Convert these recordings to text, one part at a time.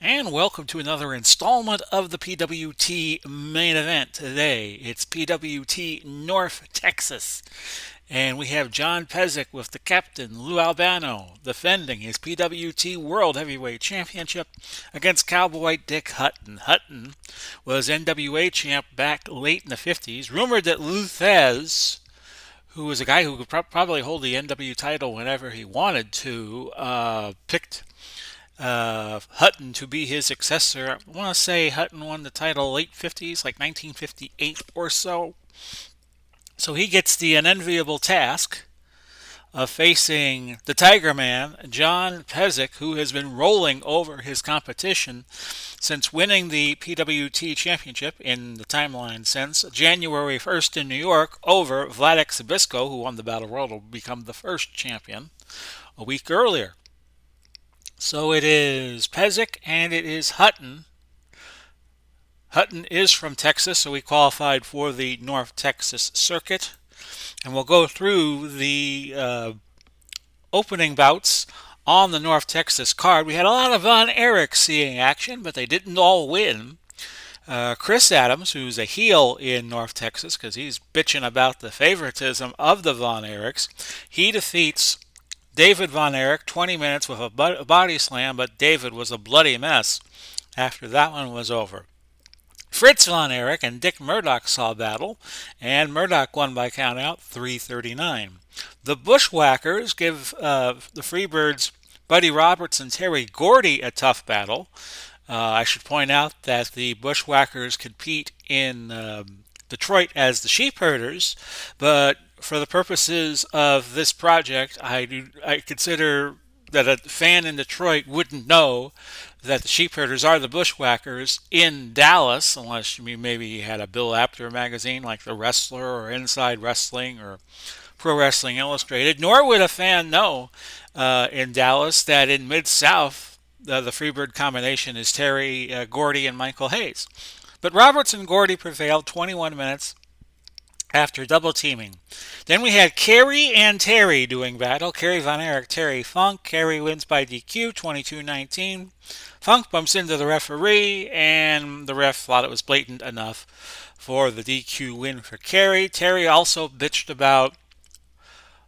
And welcome to another installment of the PWT main event today. It's PWT North Texas. And we have John Pesek with the captain, Lou Albano, defending his PWT World Heavyweight Championship against Cowboy Dick Hutton. Hutton was NWA champ back late in the 50s. Rumored that Lou Thez, who was a guy who could probably hold the NW title whenever he wanted to, picked Hutton to be his successor. I want to say Hutton won the title late 50s, like 1958 or so. So he gets the unenviable task of facing the Tigerman, John Pesek, who has been rolling over his competition since winning the PWT Championship in the timeline since January 1st in New York over Vladek Sabisco, who won the Battle Royal to become the first champion a week earlier. So it is Pesek and it is Hutton. Hutton is from Texas, so he qualified for the North Texas circuit. And we'll go through the opening bouts on the North Texas card. We had a lot of Von Erich seeing action, but they didn't all win. Chris Adams, who's a heel in North Texas because he's bitching about the favoritism of the Von Erichs, he defeats David Von Erich 20 minutes with a body slam, but David was a bloody mess after that one was over. Fritz Von Erich and Dick Murdoch saw battle, and Murdoch won by countout 3:39. The Bushwhackers give the Freebirds Buddy Roberts and Terry Gordy a tough battle. I should point out that the Bushwhackers compete in Detroit as the Sheepherders, but for the purposes of this project, I consider that a fan in Detroit wouldn't know that the Sheepherders are the Bushwhackers in Dallas, unless you maybe had a Bill Apter magazine like The Wrestler or Inside Wrestling or Pro Wrestling Illustrated. Nor would a fan know in Dallas that in Mid-South, the Freebird combination is Terry Gordy and Michael Hayes. But Roberts and Gordy prevailed 21 minutes after double teaming. Then we had Kerry and Terry doing battle. Kerry Von Erich, Terry Funk. Kerry wins by DQ 22-19. Funk bumps into the referee, and the ref thought it was blatant enough for the DQ win for Kerry. Terry also bitched about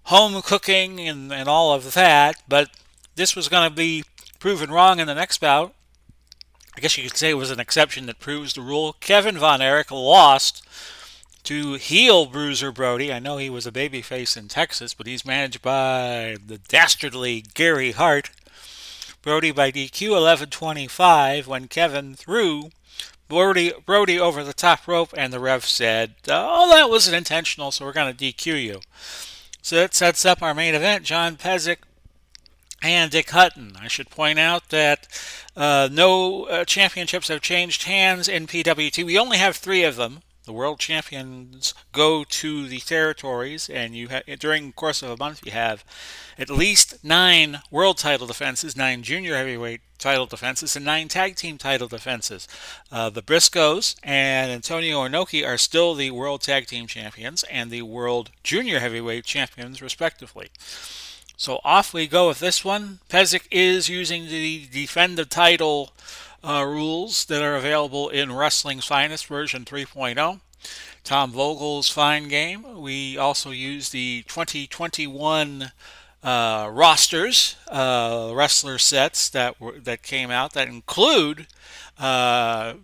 home cooking and all of that, but this was going to be proven wrong in the next bout. I guess you could say it was an exception that proves the rule. Kevin Von Erich lost to heel Bruiser Brody. I know he was a babyface in Texas, but he's managed by the dastardly Gary Hart. Brody by DQ 11:25 when Kevin threw Brody over the top rope, and the ref said, "Oh, that wasn't intentional, so we're going to DQ you." So that sets up our main event, John Pesek and Dick Hutton. I should point out that no championships have changed hands in PWT. We only have 3 of them. The world champions go to the territories, and during the course of a month you have at least 9 world title defenses, 9 junior heavyweight title defenses, and 9 tag team title defenses. The Briscoes and Antonio Inoki are still the world tag team champions and the world junior heavyweight champions, respectively. So off we go with this one. Pesek is using the defend the title rules that are available in Wrestling's Finest version 3.0. Tom Vogel's Fine Game. We also use the 2021 rosters, wrestler sets that came out that include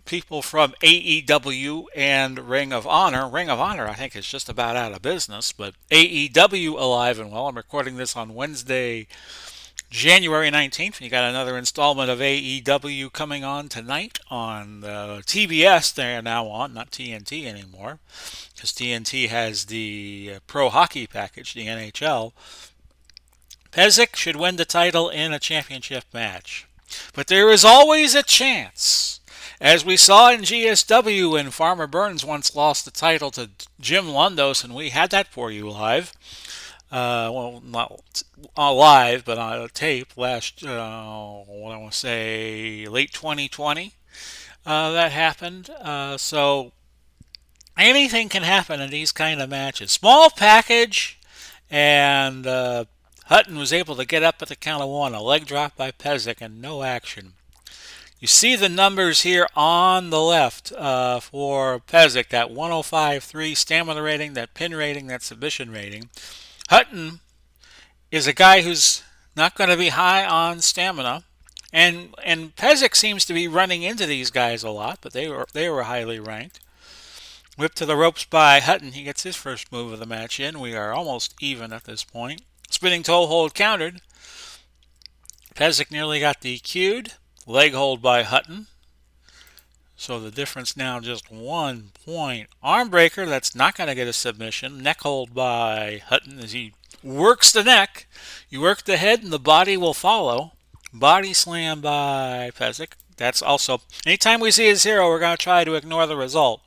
people from AEW and Ring of Honor. Ring of Honor, I think, is just about out of business, but AEW alive and well. I'm recording this on Wednesday, January 19th. You got another installment of AEW coming on tonight on TBS. They're now on, not TNT anymore, because TNT has the pro hockey package, the NHL. Pesek should win the title in a championship match. But there is always a chance. As we saw in GSW when Farmer Burns once lost the title to Jim Lundos, and we had that for you live. Well, not live, but on a tape last, what I want to say, late 2020. That happened. So anything can happen in these kind of matches. Small package, and Hutton was able to get up at the count of 1. A leg drop by Pesek and no action. You see the numbers here on the left for Pesek, that 105.3 stamina rating, that pin rating, that submission rating. Hutton is a guy who's not going to be high on stamina. And Pesek seems to be running into these guys a lot, but they were highly ranked. Whipped to the ropes by Hutton. He gets his first move of the match in. We are almost even at this point. Spinning toe hold countered. Pesek nearly got DQ'd. Leg hold by Hutton. So the difference now just 1 point. Arm breaker, that's not going to get a submission. Neck hold by Hutton as he works the neck. You work the head and the body will follow. Body slam by Pesek. That's also, anytime we see a zero, we're going to try to ignore the result.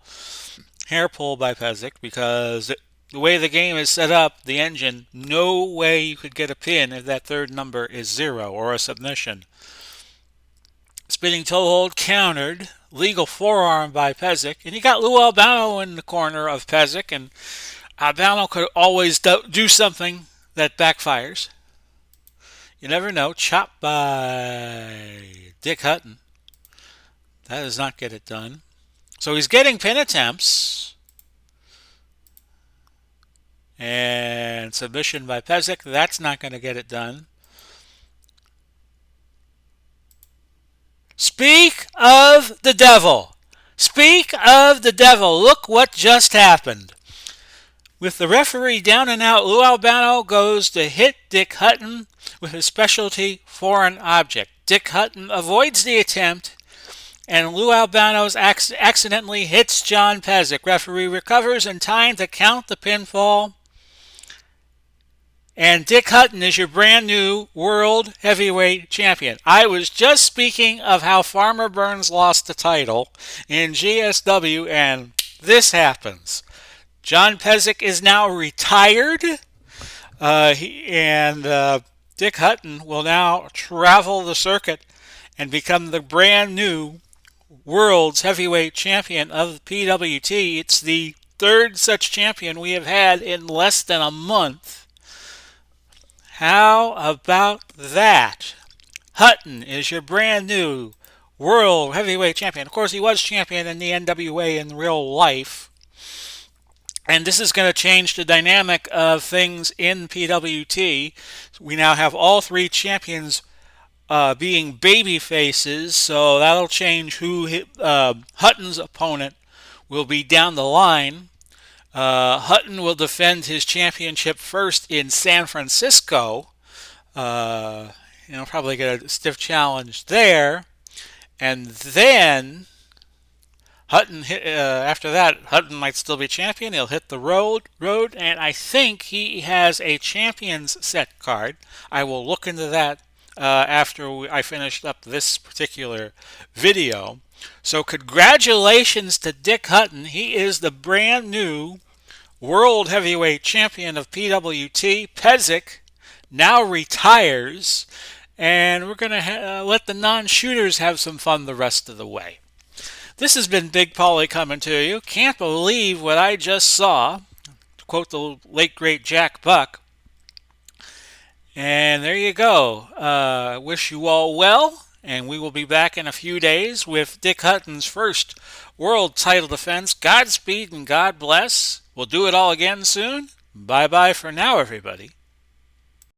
Hair pull by Pesek because the way the game is set up, the engine, no way you could get a pin if that third number is zero or a submission. Spinning toe hold countered. Legal forearm by Pesek. And you got Lou Albano in the corner of Pesek. And Albano could always do something that backfires. You never know. Chop by Dick Hutton. That does not get it done. So he's getting pin attempts. And submission by Pesek. That's not going to get it done. Speak of the devil. Speak of the devil. Look what just happened. With the referee down and out, Lou Albano goes to hit Dick Hutton with his specialty foreign object. Dick Hutton avoids the attempt, and Lou Albano accidentally hits John Pesek. Referee recovers in time to count the pinfall. And Dick Hutton is your brand new World Heavyweight Champion. I was just speaking of how Farmer Burns lost the title in GSW, and this happens. John Pesek is now retired, Dick Hutton will now travel the circuit and become the brand new World's Heavyweight Champion of the PWT. It's the third such champion we have had in less than a month. How about that? Hutton is your brand new World Heavyweight Champion. Of course, he was champion in the NWA in real life. And this is going to change the dynamic of things in PWT. We now have all three champions being baby faces, so that'll change who Hutton's opponent will be down the line. Hutton will defend his championship first in San Francisco. Probably get a stiff challenge there. And then Hutton, after that, Hutton might still be champion. He'll hit the road, and I think he has a champion's set card. I will look into that after I finished up this particular video. So congratulations to Dick Hutton. He is the brand new World Heavyweight Champion of PWT. Pesek now retires, and we're going to let the non-shooters have some fun the rest of the way. This has been Big Paulie coming to you. Can't believe what I just saw. To quote the late, great Jack Buck. And there you go. Wish you all well. And we will be back in a few days with Dick Hutton's first world title defense. Godspeed and God bless. We'll do it all again soon. Bye-bye for now, everybody.